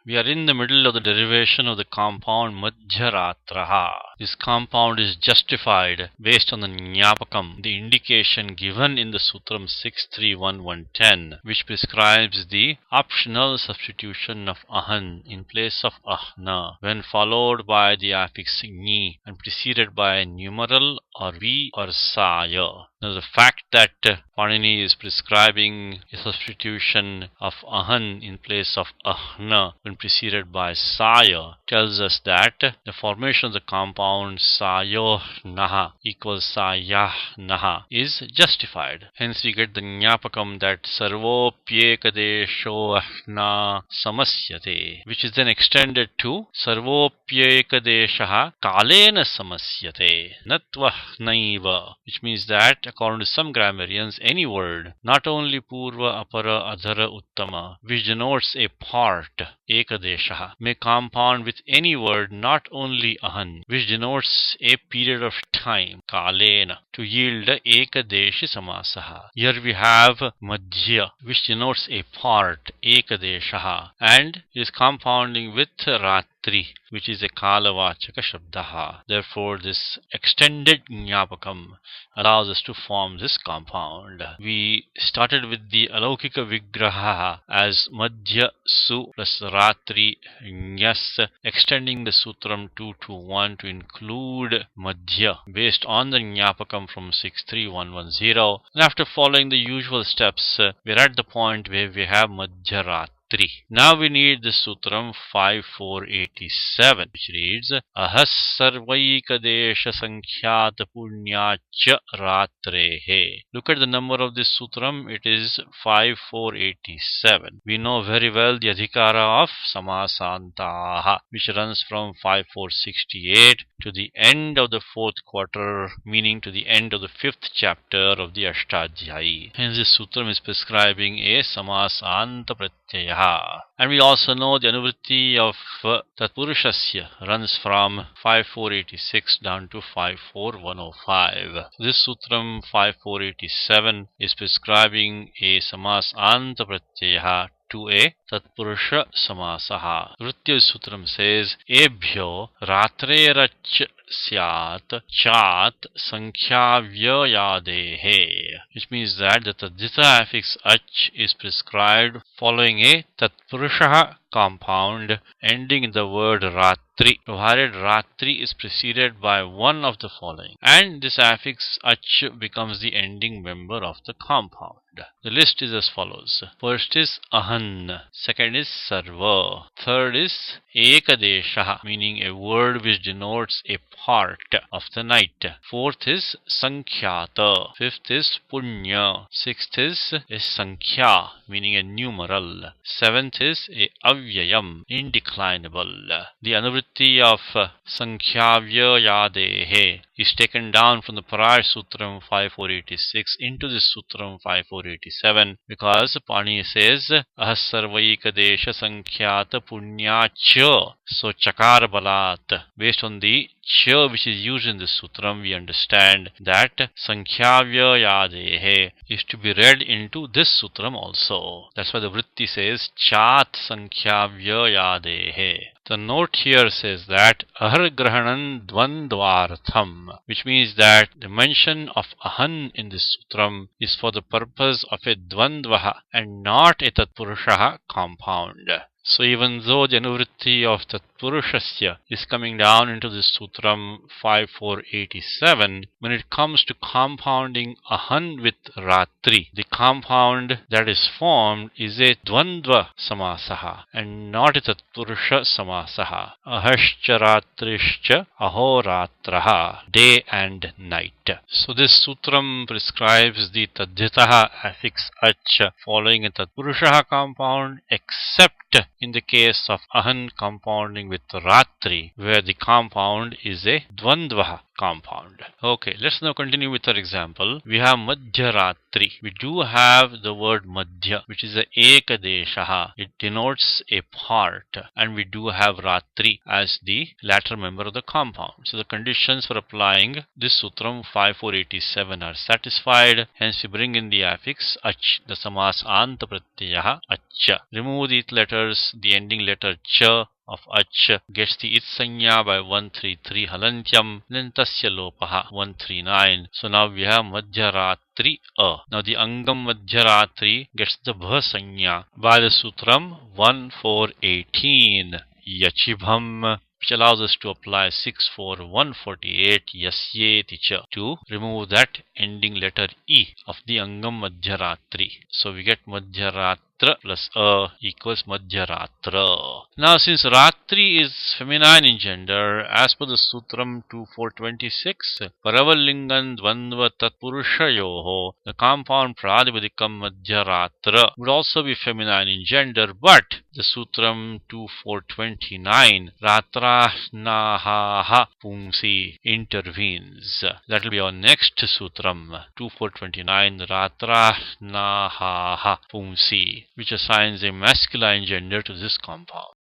We are in the middle of the derivation of the compound madhyaratraha. This compound is justified based on the Nyapakam, the indication given in the Sutram 63110, which prescribes the optional substitution of ahan in place of ahna when followed by the affix ni and preceded by a numeral or vi or saya. Now, the fact that Panini is prescribing a substitution of ahan in place of ahna when preceded by saya tells us that the formation of the compound sayo naha equals sayah naha is justified. Hence, we get the Nyapakam that sarvopyekadesho ahna samasyate, which is then extended to sarvopyekadeshaha kalena samasyate natvah, which means that according to some grammarians, any word, not only purva, apara, adhara, uttama, which denotes a part, ekadeshaha, may compound with any word, not only ahan, which denotes a period of time, kalena, to yield ekadeshi samasaha. Here we have madhya, which denotes a part, ekadeshaha, and is compounding with ratri, which is a kalavachaka shabdaha. Therefore, this extended Nyapakam allows us to form this compound. We started with the alaukika vigraha as madhya su plus ratri nyas, extending the sutram 221 to include madhya based on the Nyapakam from 63110. And after following the usual steps, we are at the point where we have madhya ratri. Now we need the Sutram 5487, which reads Ahas sarvaikadesha sankhyat punyacha ratrehe. Look at the number of this Sutram, it is 5487. We know very well the adhikara of samasantaha, which runs from 5468 to the end of the fourth quarter, meaning to the end of the fifth chapter of the Ashtadhyayi. Hence, this Sutram is prescribing a samasanta pratyaya. And we also know the anuvritti of tatpurushasya runs from 5486 down to 54105. This Sutram 5487 is prescribing a samasanta pratyaya to a tatpurusha samasaha. Vritya Sutram says ebhyo ratrerach syat chat sankhya vyayadehe, which means that the tadhita affix ach is prescribed following a tatpurusha compound ending in the word ratri, provided ratri is preceded by one of the following, and this affix ach becomes the ending member of the compound. The list is as follows. First is ahan, second is sarva, third is ekadesha, meaning a word which denotes a part of the night, fourth is sankhyata, fifth is punya, sixth is a sankhya, meaning a numeral, seventh is a avyayam, indeclinable. The anuvritti of sankhya vyayadehe is taken down from the prior Sutram 5486 into this Sutram 5487 because Pani says ahasarvaikadesha sankhyata punyacha. So chakar balat, based on the cha which is used in this Sutram, we understand that sankhya yadehe is to be read into this Sutram also. That's why the vritti says chat sankhya yadehe. The note here says that ahar grahanan dvandvartham, which means that the mention of ahan in this Sutram is for the purpose of a dvandvaha and not a tatpurushaha compound. So even though the anuvritti of tatpurushasya is coming down into this Sutram 5487, when it comes to compounding ahan with ratri, the compound that is formed is a dvandva samasaha and not a tatpurusha samasaha. Ahascha ratrischa ahoratraha, day and night. So this Sutram prescribes the tadhitaha affix ach following a tatpurushaha compound, except in the case of ahan compounding with ratri, where the compound is a dvandvaha compound. Okay, let's now continue with our example. We have Madhyaratri. We do have the word Madhya, which is a Ekadeshaha. It denotes a part, and we do have Ratri as the latter member of the compound. So the conditions for applying this Sutram 5487 are satisfied. Hence we bring in the affix ach, the samas anta pratyaha acha. Remove these letters, the ending letter cha of ach gets the it sanya by 133 halantyam, then tasya lopaha 139. So now we have Madhyaratri a. Now the angam Madhyaratri gets the bha sanya by the Sutram 1418 yachibham, which allows us to apply 64148 yasyeti cha to remove that ending letter e of the angam Madhyaratri. So we get Madhyaratra plus a equals Madhyaratra. Now since Ratri is feminine in gender, as per the Sutram 2426, Paraval Lingan Dvandva Tatpurushayoho, the compound Pradipadikam Madhyaratra would also be feminine in gender, but the Sutram 2429, Ratra Nahaha Pumsi, intervenes. That will be our next Sutram 2429, Ratra Nahaha Pumsi, which assigns a masculine gender to this compound.